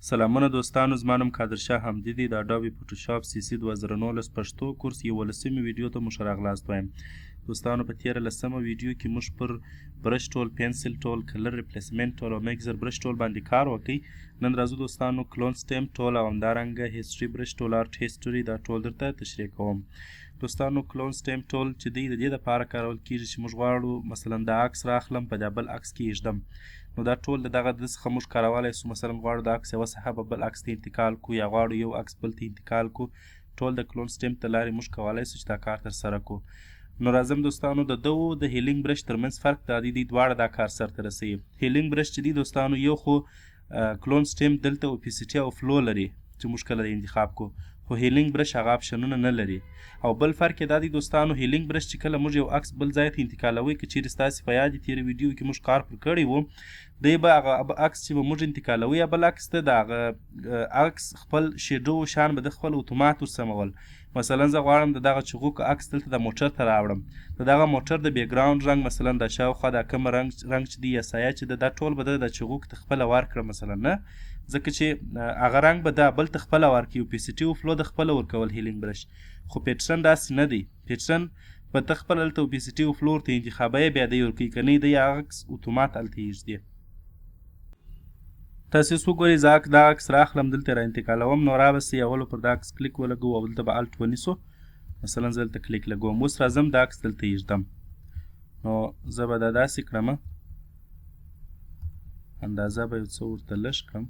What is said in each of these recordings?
سلامونه دوستانو، زما نوم قادرشاه همدي دی. د اډوب فوټوشاپ پیسی 2019 پښتو کورس 11مې ویډیو ته موږ راغلاست وایم. دوستانو په 13مه ویډیو کې موږ پر برش ټول، پنسل ټول، کلر ریپلیسمنټ ټول او میکزر برش ټول باندې کار وکړئ. نن راځو دوستانو کلون سټمپ ټول او همدارنګه هیستوري برش ټول، آرټ هیستوري دا ټول درته تشریح کوم. دوستانو کلون سټمپ ټول چې دی د دې دپاره کارول کېږي چې موږ غواړو مثلا دا عکس راخلم په دا بل عکس کې ایږدم، نو دا ټول د دغه د څخه موږ کارولی سو. مثلا غواړو د عکس یوه ساحه به بل عکس ته انتقال کړو یا غواړو یو عکس بل ته انتقال کړو، ټول د کلون سټمپ د لارې موږ کولی سو چې دا کار ترسره کړو. نو راځم دوستانو د دغو د هیلینګ برش ترمنځ فرق دا دی، دوی دواړه دا کار سرته رسوي. هیلینګ برش چې دی دوستانو یو خو کلون سټمپ دلته اوپیسیټي او فلو لري چې موږ کله انتخاب کړو، خو هیلینګ برش هغه اپشنونه نه لري. او بل فرق یې دا دی دوستانو، هیلینګ برش چې کله موږ یو عکس بل ځای ته انتقالوي، که چیرې ستاسې په یاد تېره ویډیو کې موږ کار پر کړی و، دی به هغه عکس چې به موږ انتقالوي یا بل عکس ته، د هغه عکس خپل شیډو شان به د خپل اتومات ورسمول. مثلا زه غواړم د دغه چغوک عکس دلته د موټر ته راوړم، د دغه موټر د بیکګراوند رنګ مثلا د شاوخوا دا کوم رنګ چې دی یا سایه چې ده، دا ټول به د چغوک ته خپله ورکړم مثلا، نه ځکه چې هغه رنګ به دا بل ته خپله ورکړي. اوپیسیټي او فلو د خپله ورکول هیلینګ برش، خو پیټرن داسې نه دی. پیټرن به ته خپله هلته اوپیسیټي او فلو ورته انتخابوي، بیا دی ورکوي، که نه دی هغه عکس اتومات هلته ایږدي. تاسې اوس وګورئ، زه دا عکس راخلم دلته را انتقالوم، نو رابسئ اولو پر دا عکس کلیک ولګوو او دلته به الټ ونیسو. مثلا زه دلته کلیک لګوم، اوس راځم دا عکس دلته ایږدم، نو زه به دا داسې کړم، اندازه به یو څه ورته لږ کړم.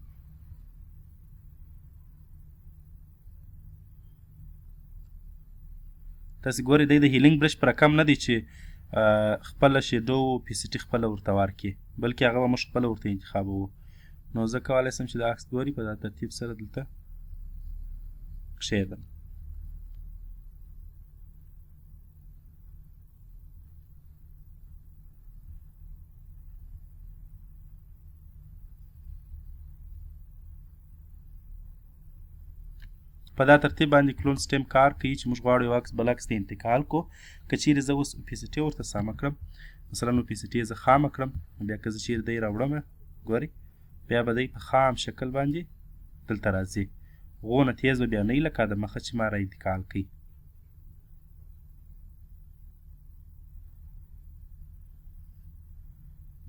تاسې ګورئ دی د هیلینګ برش په رقم نه دی چې خپله شیډو اوپیسیټي خپله ورته ورکړي، بلکې هغه به موږ خپله ورته انتخابوو. نو زه کولی سم چې دا عکس ګورئ په دا ترتیب سره دلته کښېږدم. په دا ترتیب باندې کلون سټمپ کار کوي چې موږ غواړو یو عکس بل عکس ته انتقال کړو. که چیرې زه اوس اوپیسیټي ورته سمه کړم، مثلا اوپیسیټي یې زه خامه کړم، بیا که زه چیرې دی راوړم، ګورئ بیا به دی په خام شکل باندې دلته راځي، غونه تیز به بیا نه وي لکه د مخه چې ما را انتقال کوي.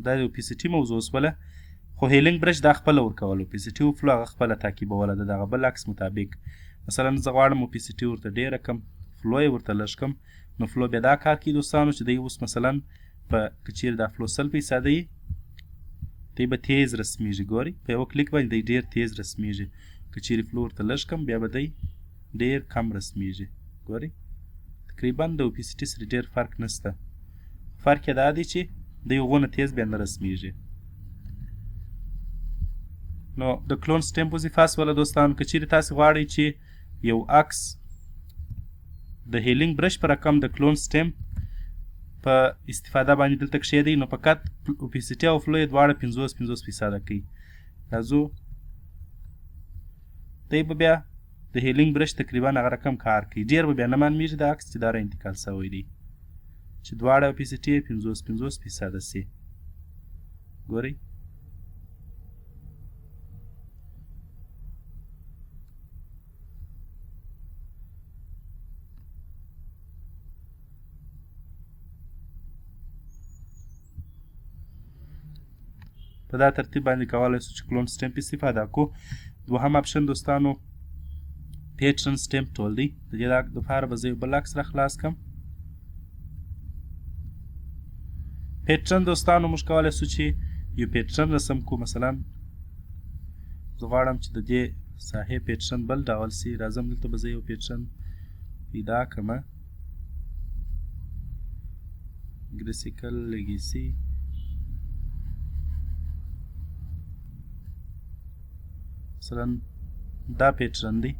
دا د اوپیسیټي موضوع شوله، خو هیلینګ برش دا خپله ورکول، اوپیسیټي او فلو هغه خپله تعقیبوله د دغه بل عکس مطابق. مثلا زه غواړم اوپیسیټي ورته ډېره کم، فلو یې ورته لږ کم، نو فلو بیا دا کار کوي دوستانو چې دی اوس مثلا په که چیرې دا فلو 100 فیصده وي، دی به تیز رسمیږي. ګورئ په یوه کلیک باندې دی ډېر تیز رسمیږي، که چیرې فلو ورته لږ کم بیا به دی ډېر کم رسمیږي. ګورئ تقریبا د اوپیسیټي سره ډېر فرق نشته، فرق یې دا دی چې دی غونه تیز بیا نه رسمیږي. نو د کلون سټمپ وظیفه شوله دوستانو. که چیرې تاسې غواړئ چې یو عکس د هیلینګ برش په رقم د کلون سټمپ په استفاده باندې دلته کښېږدئ، نو فقط اوپیسیټي او فلو یې دواړه 50 فیصده کوي. راځو دی به بیا د هیلینګ برش تقریبا هغه رقم کار کوي، ډېر به بیا نه معلومیږي د عکس چې دا را انتقال شوی دی، چې دواړه اوپیسیټي یې 50 فیصده سي. ګورئ په دا ترتیب باندې کولی سو چې کلون سټمپ استفاده کړو. دوهم اپشن دوستانو پیټرن سټمپ ټول دی. د دې دپاره به زه یو بل عکس را خلاص کړم. پیټرن دوستانو موږ کولی سو چې یو پیټرن رسم کړو، مثلا زه غواړم چې د دې ساحې پیټرن بل ډول سي. راځم دلته به زه یو پیټرن پیدا کړم، ګریسیکل لیګیسي، مثلا دا پیټرن دی،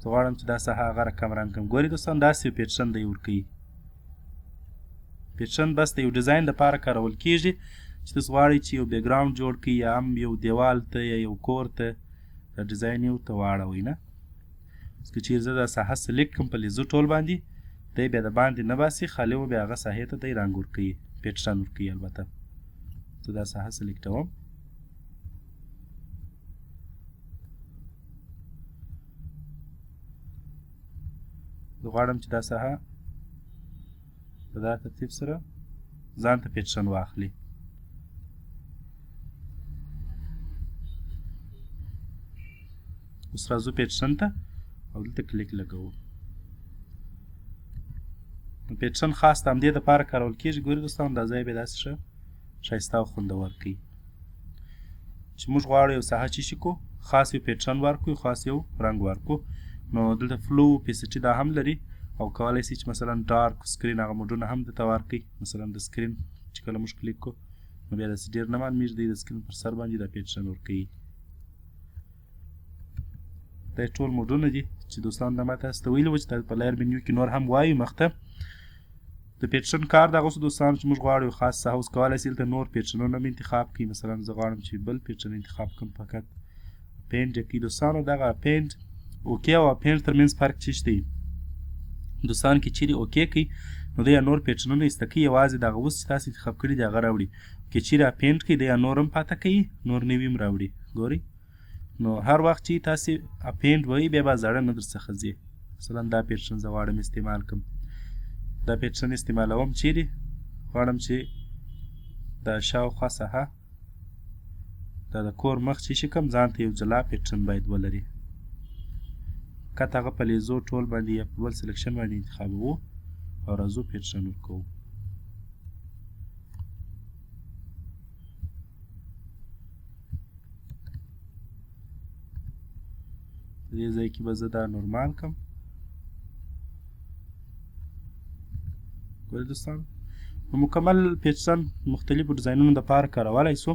زه غواړم چې دا ساحه هغه رقم رنګ کړم. ګورئ دوستان داسې یو پیټرن دی ورکوي. پیټرن بس د یو ډیزاین دپاره کارول کېږي چې تاسو غواړئ چې یو بیکګراوند جوړ کړئ یا هم یو دیوال ته یا یو کور ته دا ډیزاین یې ورته واړوئ. نه که چیرې زه دا ساحه سلیکټ کړم په لیزو ټول باندې، دی بیا د باندې نه باسي، خالي و بیا هغه ساحې ته دی رنګ ورکوي، پیټرن ورکوي. البته زه دا ساحه سلیکټوم، زه غواړم چې دا ساحه په دا ترتیب سره ځان ته پیټرن واخلي. اوس راځو پیټرن ته او دلته کلیک لګوو. پیټرن خاص د همدې دپاره کارول کېږي. ګورئ دوستان دا ځای به یې داسې ښه ښایسته او خوندور کوي. چې موږ غواړو یو ساحه چې شي کو خاص یو پیټرن ورکړو، خاص یو رنګ ورکړو. نو دلته فلو پیسټي دا هم لري او کولی شي چې مثلا ډارک سکرین هغه موډونه هم دلته ورکړي. مثلا د سکرین چې کله موږ کلیک کړو نو بیا داسې ډېر نه معلومېږي، دی د سکرین پر سر باندې دا پیټرن ورکوي. دا ټول موډونه دي چې دوستان دا ما تاسو ته ویلي وو چې دا په لایر منیو کې نور هم وایو مخته. د پیټرن کار دغه اوس دوستانو چې موږ غواړو یو خاص ساحه اوس کولی شي دلته نور پیټرنونه هم انتخاب کړي. مثلا زه غواړم چې بل پیټرن انتخاب کړم، فقط پینټ یې کړي. دوستانو دغه پینټ اوکې او پینټ ترمنځ فرق څه شته دوستان کې چیرې اوکې کوي نو دی یا نور پیټرنونه ایسته کوي، یوازې دغه اوس چې تاسو انتخاب کړي دي هغه راوړي. که چیرې پینټ کوي دی یا نور هم پاته کوي، نور نوي هم راوړي. ګورئ نو هر وخت چې تاسې پینټ وایي بیا به زړه نه در څخه ځي. مثلا دا پیټرن زه غواړم استعمال کړم، دا پیټرن استعمالوم چیرې غواړم چې دا شاوخوا ساحه دا د کور مخ چې شي کوم ځان ته یو جلا پیټرن باید ولري. فقط هغه په لیزو ټول باندې یا په بل سلیکشن باندې انتخابوو او راځو پیټرن ورکوو. په دې ځای کې به زه دا نورمال کړم. ګورئ دوستان نو مکمل پیټرن مختلفو ډیزاینونو دپاره کارولی سو.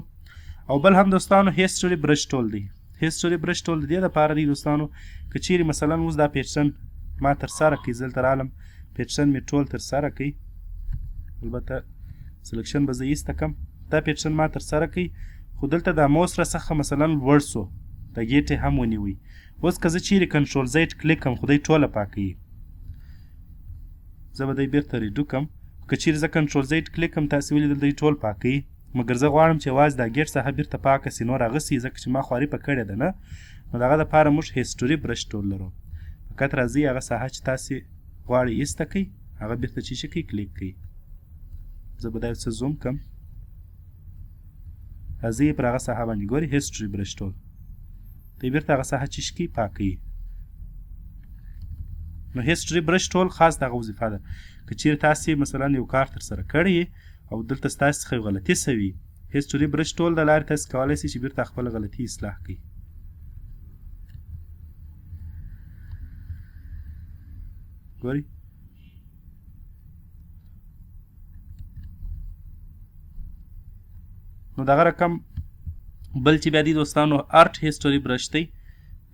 او بل هم دوستانو هیسټوري برش ټول دی. هیسټوري برش ټول د دې دپاره دی دوستانو که چیرې مثلا اوس دا پیټرن ما ترسره کړي، زه دلته رالم پیټرن مې ټول ترسره کړي، البته سلیکشن به زه ایسته کړم. دا پیټرن ما ترسره کړي خو دلته دا موس راڅخه مثلا لوړ سو، دا ګیټ یې هم ونیوی. اوس که زه چیرې کنټرول زیډ کلیک کړم خو دی ټوله پاکوي، زه به دی بیرته ریډو کړم. که چیرې زه کنټرول زیډ کلیک کړم تاسې ولیدل دی ټول پاکوي، مګر زه غواړم چې یوازې دا ګیټ ساحه بیرته پاکه سي، نور هغه سي ځکه چې ما خواري په کړې ده نه. نو د هغه دپاره موږ هیسټوري برش ټول لرو. فقط راځئ هغه ساحه چې تاسې غواړئ ایسته کړئ هغه بیرته چې شي کړئ کلیک کړئ. زه به دا یو څه زوم کړم، راځئ پر هغه ساحه باندې ګورئ هیسټوري برش ټول دی بیرته هغه ساحه چې شي کړئ پاکوي. نو هیسټوري برش ټول خاص دغه وظیفه ده. که چیرې تاسې مثلا یو کار ترسره کړی او دلته ستاسې څخه یو غلطي سوي، هیسټوري برش ټول د لارې تاسې کولی شئ چې بیرته خپله غلطي اصلاح کړئ. ګورئ نو دغه رقم بل چې بیا دی دوستانو ارټ هیسټوري برش دی.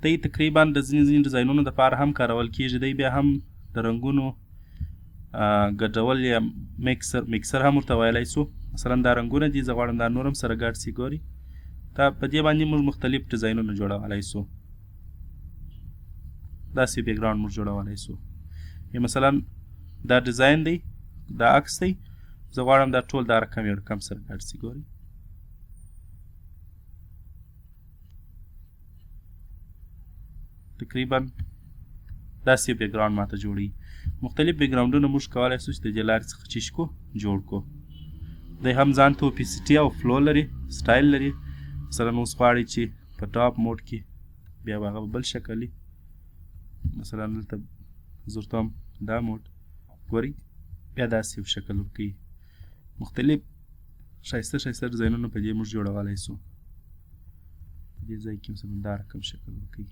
دی تقریبا د ځینې ډیزاینونو دپاره هم کارول کېږي. دی بیا هم د رنګونو ګډول یا میکسر هم ورته ویلی سو. مثلا دا رنګونه دي، زه غواړم دا نور هم سره ګډ سي. ګورئ دا په دې باندې موږ مختلف ډیزاینونه جوړولی سو. داسې بیکګراونډ موږ جوړولی سو. یا مثلا دا ډیزاین دی، دا عکس دی، زه غواړم دا ټول دا رقم یو رقم سره ګډ سي. ګورئ تقریبا داسې یو بیکګراونډ ماته جوړوي. مختلف بیکګراونډونه موږ کولی سو چې د دې لارې څخه چې شي کو جوړ کو. دی هم ځان ته اوپیسیټي او فلو لري، سټایل لري. مثلا اوس غواړئ چې په ټاپ موډ کې بیا به هغه بل شکل وي. مثلا دلته زه ورته وایم دا موډ، ګورئ بیا داسې یو شکل ورکوي. مختلف ښایسته ښایسته ډیزاینونه په دې موږ جوړولی سو. په دې ځای کې مثلا دا رقم شکل ورکوي.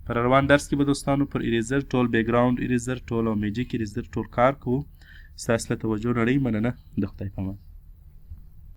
پر روان درس کې به دوستانو پر اریزر ټول، بیکګراونډ اریزر ټول او میجیک اریزر ټول کار کوو. ستاسو له توجه نړۍ مننه. د خدای په امان.